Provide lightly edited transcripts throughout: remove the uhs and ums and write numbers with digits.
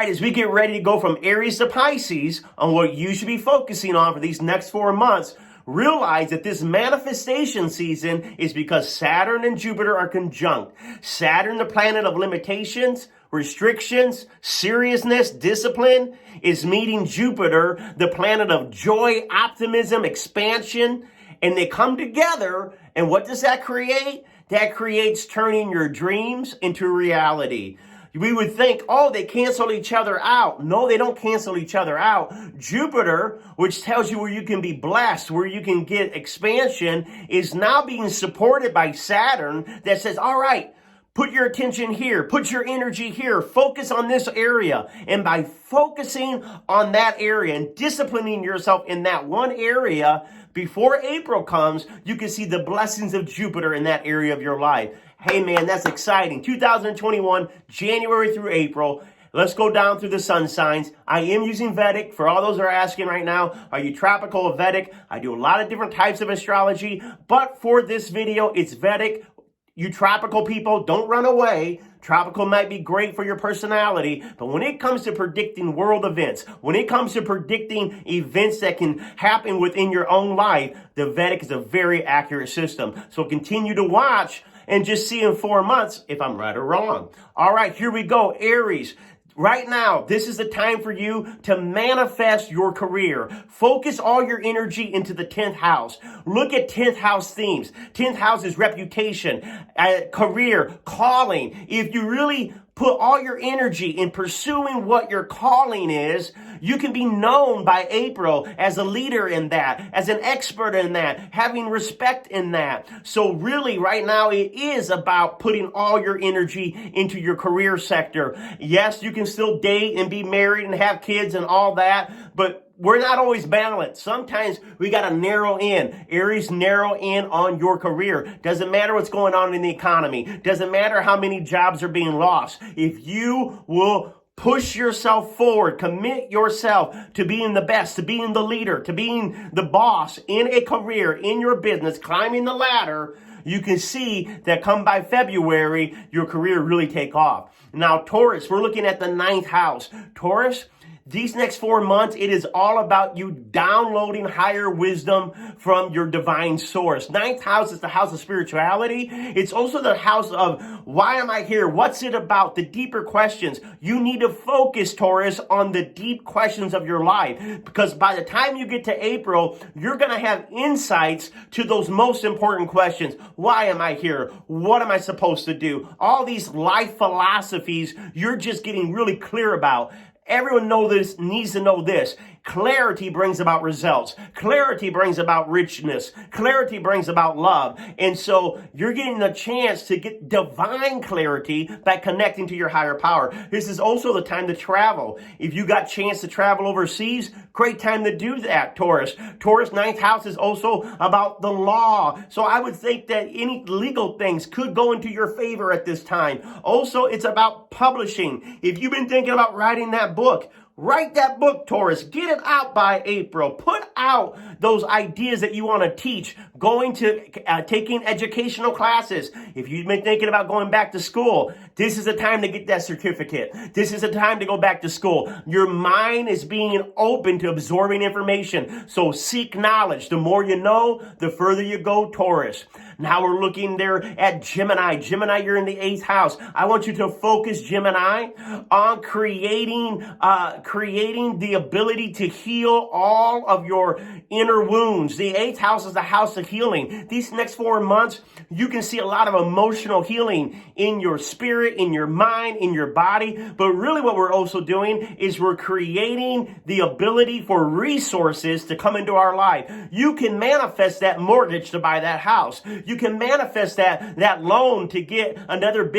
right, as we get ready to go from Aries to Pisces on what you should be focusing on for these next 4 months, realize that this manifestation season is because Saturn and Jupiter are conjunct. Saturn, the planet of limitations, restrictions, seriousness, discipline, is meeting Jupiter, the planet of joy, optimism, expansion, and they come together. And what does that create? That creates turning your dreams into reality. We would think, oh, they cancel each other out. No, they don't cancel each other out. Jupiter, which tells you where you can be blessed, where you can get expansion, is now being supported by Saturn that says, all right, put your attention here, put your energy here, focus on this area. And by focusing on that area and disciplining yourself in that one area, before April comes, you can see the blessings of Jupiter in that area of your life. Hey man, that's exciting. 2021, January through April. Let's go down through the sun signs. I am using Vedic. For all those that are asking right now, are you tropical or Vedic? I do a lot of different types of astrology, but for this video, it's Vedic. You tropical people, don't run away. Tropical might be great for your personality, but when it comes to predicting world events, when it comes to predicting events that can happen within your own life, the Vedic is a very accurate system. So continue to watch and just see in 4 months if I'm right or wrong. All right, here we go. Aries. Right now, this is the time for you to manifest your career. Focus all your energy into the 10th house. Look at 10th house themes. 10th house is reputation, career, calling. If you really put all your energy in pursuing what your calling is, you can be known by April as a leader in that, as an expert in that, having respect in that. So really right now it is about putting all your energy into your career sector. Yes, you can still date and be married and have kids and all that, but we're not always balanced. Sometimes we got to narrow in. Aries, narrow in on your career. Doesn't matter what's going on in the economy. Doesn't matter how many jobs are being lost. If you will push yourself forward, commit yourself to being the best, to being the leader, to being the boss in a career, in your business, climbing the ladder, you can see that come by February, your career really take off. Now, Taurus, we're looking at the 9th house. Taurus, these next 4 months, it is all about you downloading higher wisdom from your divine source. 9th house is the house of spirituality. It's also the house of why am I here? What's it about? The deeper questions. You need to focus, Taurus, on the deep questions of your life. Because by the time you get to April, you're going to have insights to those most important questions. Why am I here? What am I supposed to do? All these life philosophies you're just getting really clear about. Everyone needs to know this. Clarity brings about results. Clarity brings about richness. Clarity brings about love. And so you're getting the chance to get divine clarity by connecting to your higher power. This is also the time to travel. If you got a chance to travel overseas, great time to do that, Taurus. Taurus 9th house is also about the law. So I would think that any legal things could go into your favor at this time. Also, it's about publishing. If you've been thinking about writing that book, write that book, Taurus. Get it out by April. Put out those ideas that you want to teach. Taking educational classes. If you've been thinking about going back to school, this is the time to get that certificate. This is the time to go back to school. Your mind is being open to absorbing information. So seek knowledge. The more you know, the further you go, Taurus. Now we're looking there at Gemini. Gemini, you're in the 8th house. I want you to focus, Gemini, on creating the ability to heal all of your inner wounds. The 8th house is the house of healing. These next 4 months, you can see a lot of emotional healing in your spirit, in your mind, in your body. But really what we're also doing is we're creating the ability for resources to come into our life. You can manifest that mortgage to buy that house. You can manifest that loan to get another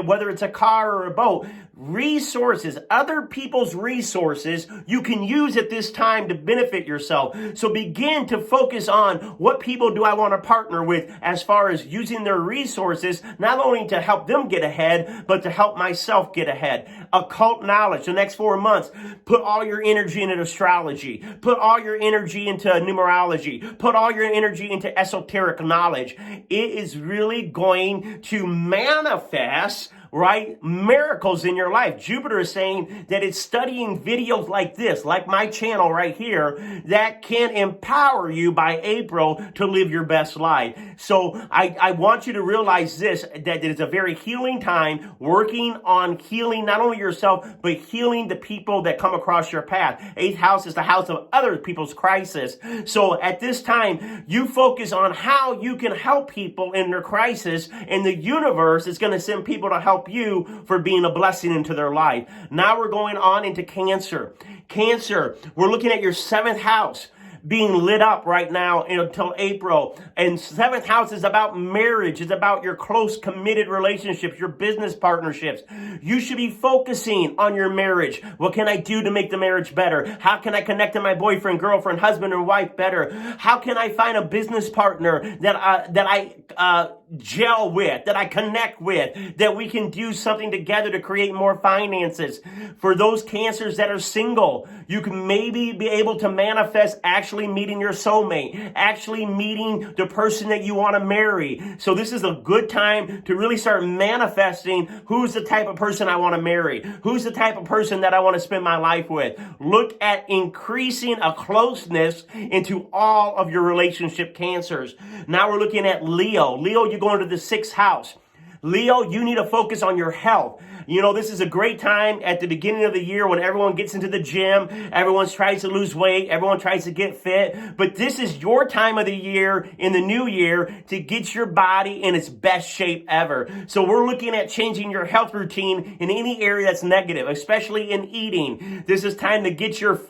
whether it's a car or a boat. Resources, other people's resources you can use at this time to benefit yourself. So begin to focus on what people do I want to partner with as far as using their resources, not only to help them get ahead, but to help myself get ahead. Occult knowledge, the next 4 months, put all your energy into astrology. Put all your energy into numerology. Put all your energy into esoteric knowledge. It is really going to manifest right? Miracles in your life. Jupiter is saying that it's studying videos like this, like my channel right here, that can empower you by April to live your best life. So I want you to realize this, that it's a very healing time, working on healing not only yourself, but healing the people that come across your path. 8th house is the house of other people's crisis. So at this time, you focus on how you can help people in their crisis, and the universe is going to send people to help you for being a blessing into their life. Now we're going on into Cancer. Cancer, we're looking at your 7th house being lit up right now until April. And 7th house is about marriage. It's about your close, committed relationships, your business partnerships. You should be focusing on your marriage. What can I do to make the marriage better? How can I connect to my boyfriend, girlfriend, husband, and wife better? How can I find a business partner that I gel with, that I connect with, that we can do something together to create more finances? For those Cancers that are single, you can maybe be able to manifest actually meeting your soulmate, actually meeting the person that you want to marry. So this is a good time to really start manifesting who's the type of person I want to marry, who's the type of person that I want to spend my life with. Look at increasing a closeness into all of your relationship Cancers. Now we're looking at Leo. Leo, you go into the 6th house. Leo, you need to focus on your health. You know, this is a great time at the beginning of the year when everyone gets into the gym, everyone tries to lose weight, everyone tries to get fit. But this is your time of the year in the new year to get your body in its best shape ever. So we're looking at changing your health routine in any area that's negative, especially in eating. This is time to get your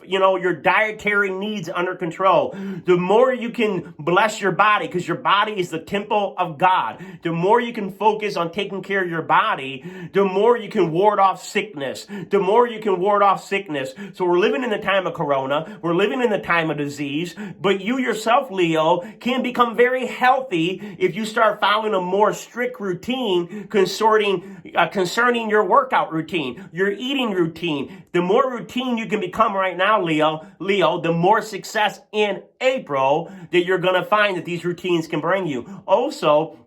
dietary needs under control. The more you can bless your body, because your body is the temple of God, the more you can focus on taking care of your body, the more you can ward off sickness. The more you can ward off sickness. So we're living in the time of corona. We're living in the time of disease. But you yourself, Leo, can become very healthy if you start following a more strict routine concerning your workout routine, your eating routine. The more routine you can become right now, Leo, the more success in April that you're going to find that these routines can bring you. Also,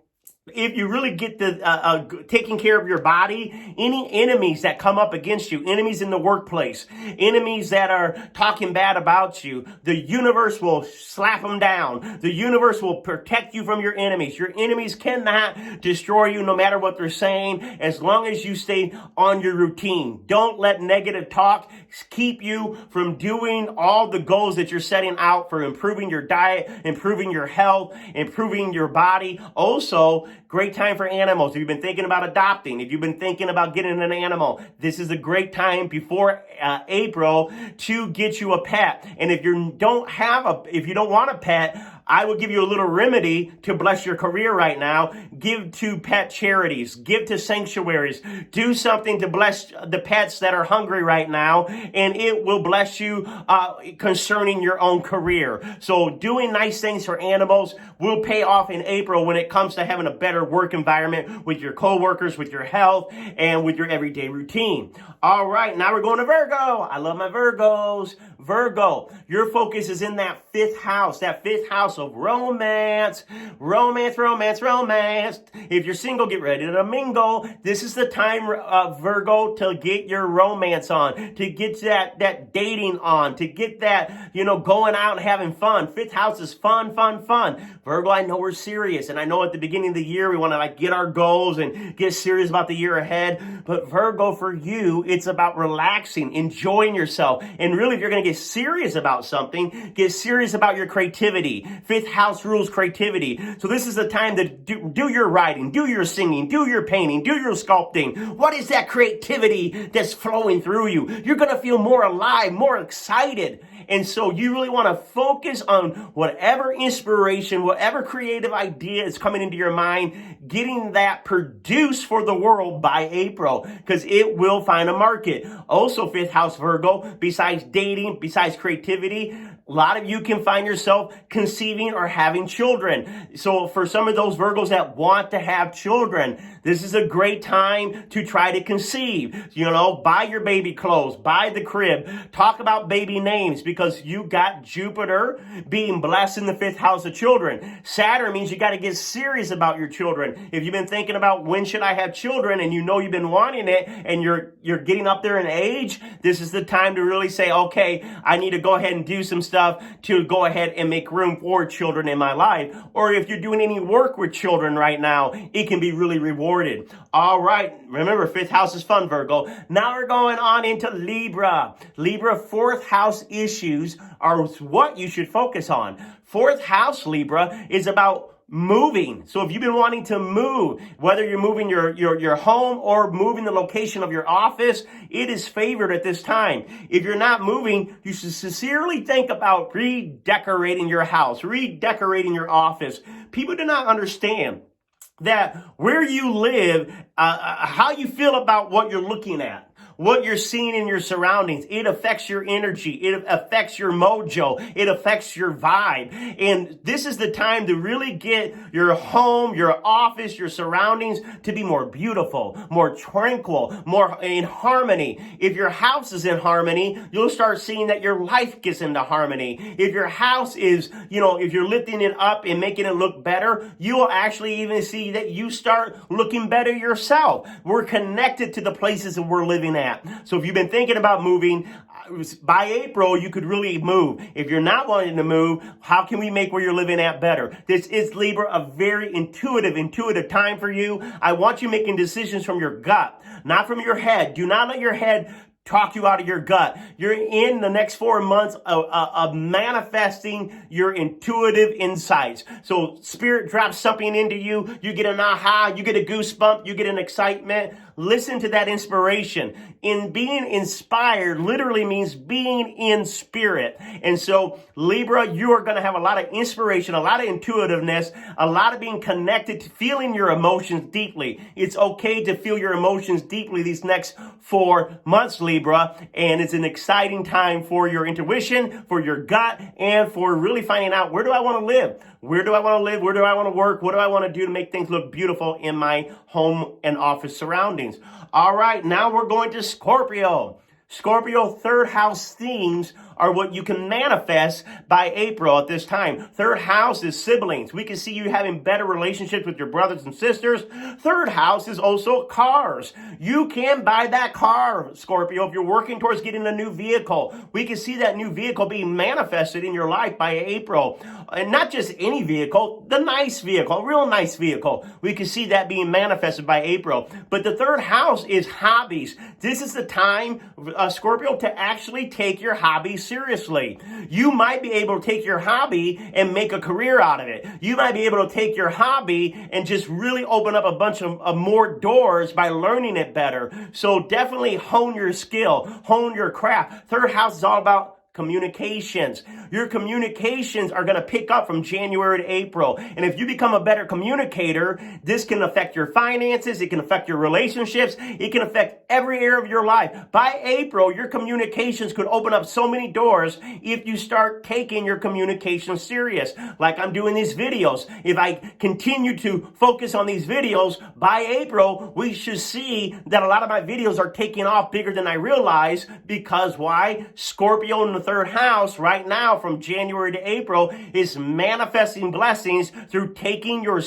if you really get the taking care of your body, any enemies that come up against you, enemies in the workplace, enemies that are talking bad about you, the universe will slap them down. The universe will protect you from your enemies. Your enemies cannot destroy you no matter what they're saying, as long as you stay on your routine. Don't let negative talk keep you from doing all the goals that you're setting out for improving your diet, improving your health, improving your body. Also, great time for animals. If you've been thinking about adopting, if you've been thinking about getting an animal, this is a great time before April to get you a pet. And if you don't want a pet, I will give you a little remedy to bless your career right now. Give to pet charities. Give to sanctuaries. Do something to bless the pets that are hungry right now, and it will bless you concerning your own career. So doing nice things for animals will pay off in April when it comes to having a better work environment with your coworkers, with your health, and with your everyday routine. All right, now we're going to Virgo. I love my Virgos. Virgo, your focus is in that 5th house of romance. If you're single, get ready to mingle. This is the time, Virgo, to get your romance on, to get that dating on, to get that, going out and having fun. 5th house is fun. Virgo, I know we're serious, and I know at the beginning of the year we want to get our goals and get serious about the year ahead. But Virgo, for you, it's about relaxing, enjoying yourself. And really, if you're going to get serious about something, get serious about your creativity. 5th house rules creativity. So this is the time to do your writing, do your singing, do your painting, do your sculpting. What is that creativity that's flowing through you? You're going to feel more alive, more excited. And so you really want to focus on whatever inspiration, whatever creative idea is coming into your mind, getting that produced for the world by April, because it will find a market. Also, 5th house Virgo, besides dating, besides creativity, a lot of you can find yourself conceiving conceiving or having children. So for some of those Virgos that want to have children, this is a great time to try to conceive. You know, buy your baby clothes, buy the crib, talk about baby names, because you got Jupiter being blessed in the 5th house of children. Saturn means you got to get serious about your children. If you've been thinking about when should I have children, and you know you've been wanting it, and you're getting up there in age, this is the time to really say, okay, I need to go ahead and do some stuff to go ahead and make room for children in my life. Or if you're doing any work with children right now, it can be really rewarding. All right. Remember, 5th house is fun, Virgo. Now we're going on into Libra. Libra, 4th house issues are what you should focus on. 4th house, Libra, is about moving. So if you've been wanting to move, whether you're moving your home or moving the location of your office, it is favored at this time. If you're not moving, you should sincerely think about redecorating your house, redecorating your office. People do not understand that where you live, how you feel about what you're looking at, what you're seeing in your surroundings, it affects your energy, it affects your mojo, it affects your vibe. And this is the time to really get your home, your office, your surroundings to be more beautiful, more tranquil, more in harmony. If your house is in harmony, you'll start seeing that your life gets into harmony. If your house is, if you're lifting it up and making it look better, you will actually even see that you start looking better yourself. We're connected to the places that we're living at. So if you've been thinking about moving, by April, you could really move. If you're not wanting to move, how can we make where you're living at better? This is, Libra, a very intuitive time for you. I want you making decisions from your gut, not from your head. Do not let your head talk you out of your gut. You're in the next 4 months of manifesting your intuitive insights. So Spirit drops something into you. You get an aha, you get a goosebump, you get an excitement. Listen to that inspiration. In being inspired literally means being in spirit. And so, Libra, you are going to have a lot of inspiration, a lot of intuitiveness, a lot of being connected to feeling your emotions deeply. It's okay to feel your emotions deeply these next 4 months, Libra. And it's an exciting time for your intuition, for your gut, and for really finding out, where do I want to live? Where do I want to live? Where do I want to work? What do I want to do to make things look beautiful in my home and office surroundings? All right, now we're going to Scorpio. Scorpio, 3rd house themes are what you can manifest by April at this time. 3rd house is siblings. We can see you having better relationships with your brothers and sisters. 3rd house is also cars. You can buy that car, Scorpio, if you're working towards getting a new vehicle. We can see that new vehicle being manifested in your life by April. And not just any vehicle, the nice vehicle, a real nice vehicle. We can see that being manifested by April. But the 3rd house is hobbies. This is the time, Scorpio, to actually take your hobbies seriously. You might be able to take your hobby and make a career out of it. You might be able to take your hobby and just really open up a bunch of more doors by learning it better. So definitely hone your skill, hone your craft. 3rd house is all about communications. Your communications are going to pick up from January to April. And if you become a better communicator, this can affect your finances. It can affect your relationships. It can affect every area of your life. By April, your communications could open up so many doors if you start taking your communications serious. Like I'm doing these videos. If I continue to focus on these videos, by April, we should see that a lot of my videos are taking off bigger than I realize. Because why? Scorpio in the 3rd house right now from January to April is manifesting blessings through taking your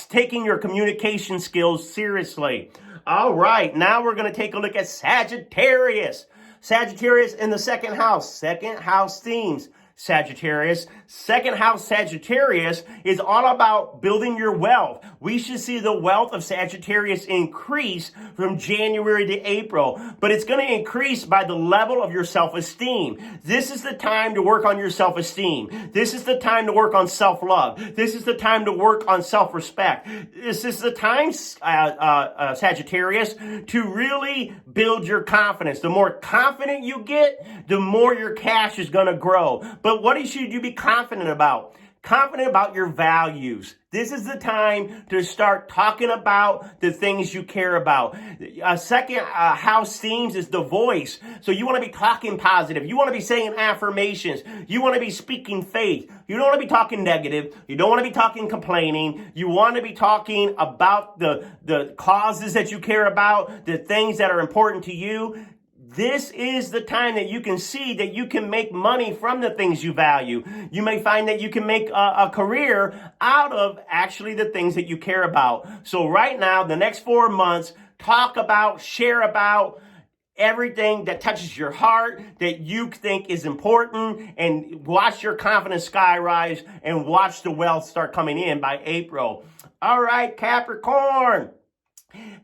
taking your communication skills seriously. All right, now we're going to take a look at Sagittarius. Sagittarius in the 2nd house. 2nd house themes. Sagittarius. 2nd house Sagittarius is all about building your wealth. We should see the wealth of Sagittarius increase from January to April, but it's going to increase by the level of your self-esteem. This is the time to work on your self-esteem. This is the time to work on self-love. This is the time to work on self-respect. This is the time, Sagittarius, to really build your confidence. The more confident you get, the more your cash is going to grow. But what should you be confident about? confident about your values. This is the time to start talking about the things you care about. Second house themes is the voice. So you want to be talking positive. You want to be saying affirmations. You want to be speaking faith. You don't want to be talking negative. You don't want to be talking complaining. You want to be talking about the causes that you care about, the things that are important to you. This is the time that you can see that you can make money from the things you value. You may find that you can make a career out of actually the things that you care about. So right now, the next 4 months, talk about, share about everything that touches your heart, that you think is important, and watch your confidence skyrise and watch the wealth start coming in by April. All right, Capricorn.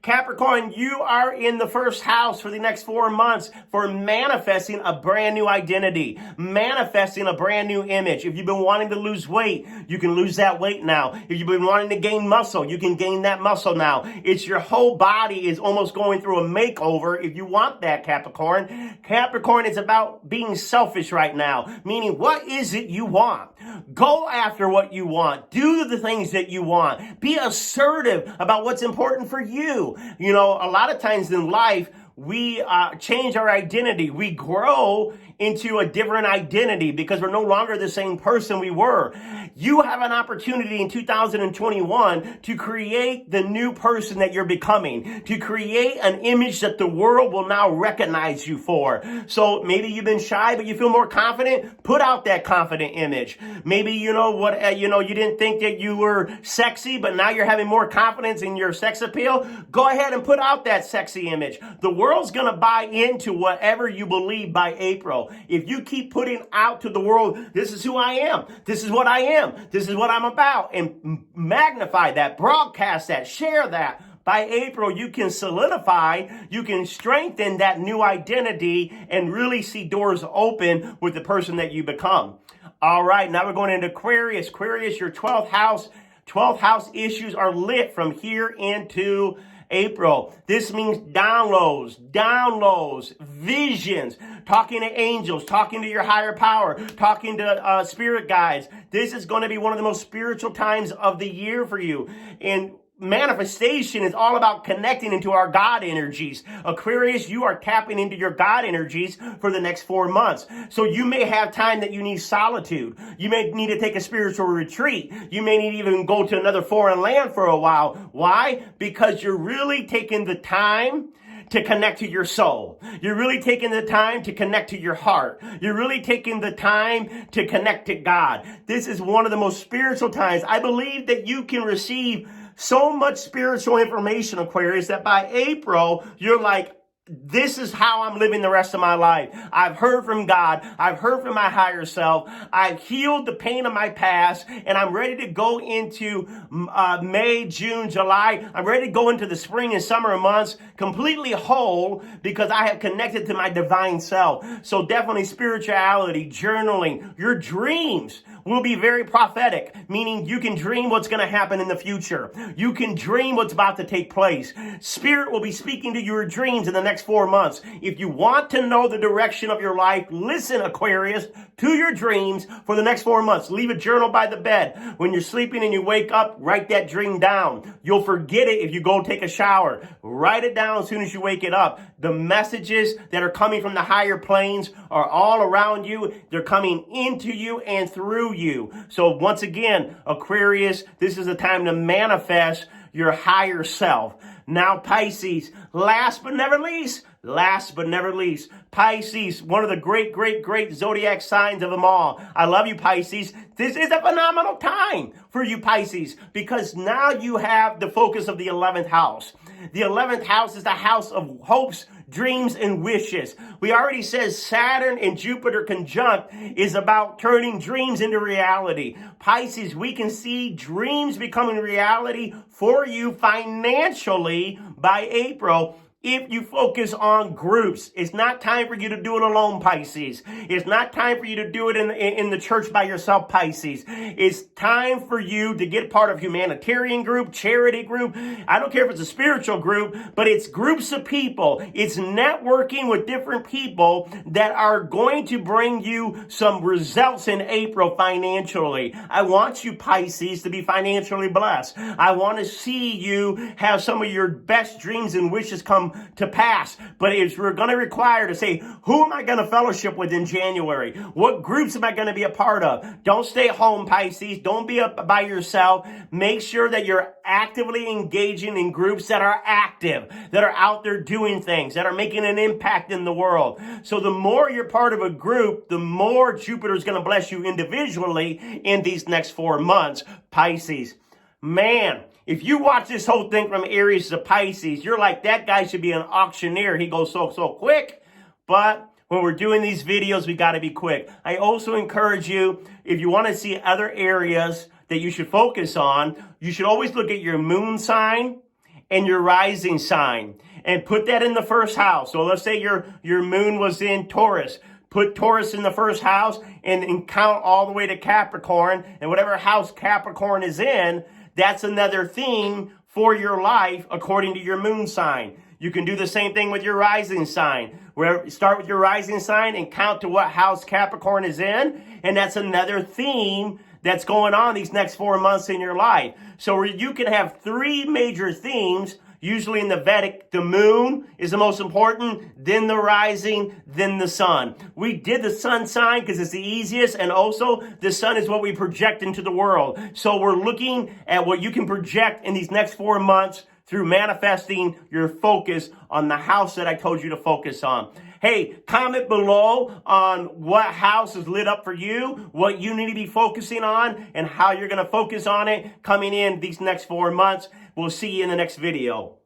Capricorn, you are in the first house for the next 4 months for manifesting a brand new identity, manifesting a brand new image. If you've been wanting to lose weight, you can lose that weight now. If you've been wanting to gain muscle, you can gain that muscle now. It's your whole body is almost going through a makeover if you want that, Capricorn. Capricorn is about being selfish right now, meaning what is it you want? Go after what you want. Do the things that you want. Be assertive about what's important for you. You know, a lot of times in life, we change our identity. We grow into a different identity because we're no longer the same person we were. You have an opportunity in 2021 to create the new person that you're becoming, to create an image that the world will now recognize you for. So maybe you've been shy, but you feel more confident. Put out that confident image. Maybe you didn't think that you were sexy, but now you're having more confidence in your sex appeal. Go ahead and put out that sexy image. The world's going to buy into whatever you believe by April. If you keep putting out to the world, this is who I am, this is what I am, this is what I'm about, and magnify that, broadcast that, share that, by April, you can solidify, you can strengthen that new identity and really see doors open with the person that you become. All right, now we're going into Aquarius. Aquarius, your 12th house. 12th house issues are lit from here into April. This means downloads, visions, talking to angels, talking to your higher power, talking to spirit guides. This is going to be one of the most spiritual times of the year for you. And manifestation is all about connecting into our God energies. Aquarius, you are tapping into your God energies for the next 4 months. So you may have time that you need solitude. You may need to take a spiritual retreat. You may need to even go to another foreign land for a while. Why? Because you're really taking the time to connect to your soul. You're really taking the time to connect to your heart. You're really taking the time to connect to God. This is one of the most spiritual times. I believe that you can receive so much spiritual information, Aquarius, that by April, you're like, this is how I'm living the rest of my life. I've heard from God. I've heard from my higher self. I've healed the pain of my past, and I'm ready to go into May, June, July. I'm ready to go into the spring and summer months completely whole because I have connected to my divine self. So definitely spirituality, journaling, your dreams will be very prophetic, meaning you can dream what's going to happen in the future. You can dream what's about to take place. Spirit will be speaking to your dreams in the next 4 months. If you want to know the direction of your life, listen, Aquarius, to your dreams for the next 4 months. Leave a journal by the bed. When you're sleeping and you wake up, write that dream down. You'll forget it if you go take a shower. Write it down as soon as you wake it up. The messages that are coming from the higher planes are all around you. They're coming into you and through you. So once again, Aquarius, this is the time to manifest your higher self. Now, Pisces, last but never least, Pisces, one of the great zodiac signs of them all. I love you, Pisces. This is a phenomenal time for you, Pisces, because now you have the focus of the 11th house. The 11th house is the house of hopes, dreams, and wishes. We already said Saturn and Jupiter conjunct is about turning dreams into reality. Pisces, we can see dreams becoming reality for you financially by April if you focus on groups. It's not time for you to do it alone, Pisces. It's not time for you to do it in the church by yourself, Pisces. It's time for you to get part of humanitarian group, charity group. I don't care if it's a spiritual group, but it's groups of people. It's networking with different people that are going to bring you some results in April financially. I want you, Pisces, to be financially blessed. I want to see you have some of your best dreams and wishes come to pass. But we're going to require to say, who am I going to fellowship with in January? What groups am I going to be a part of? Don't stay home, Pisces. Don't be up by yourself. Make sure that you're actively engaging in groups that are active, that are out there doing things, that are making an impact in the world. So the more you're part of a group, the more Jupiter is going to bless you individually in these next 4 months, Pisces. Man, if you watch this whole thing from Aries to Pisces, you're like, that guy should be an auctioneer. He goes so quick. But when we're doing these videos, we got to be quick. I also encourage you, if you want to see other areas that you should focus on, you should always look at your moon sign and your rising sign and put that in the first house. So let's say your moon was in Taurus. Put Taurus in the first house and count all the way to Capricorn. And whatever house Capricorn is in, that's another theme for your life according to your moon sign. You can do the same thing with your rising sign. Where start with your rising sign and count to what house Capricorn is in. And that's another theme that's going on these next 4 months in your life. So you can have 3 major themes. Usually in the Vedic, the moon is the most important, then the rising, then the sun. We did the sun sign because it's the easiest, and also the sun is what we project into the world. So we're looking at what you can project in these next 4 months through manifesting your focus on the house that I told you to focus on. Hey, comment below on what house is lit up for you, what you need to be focusing on, and how you're going to focus on it coming in these next 4 months. We'll see you in the next video.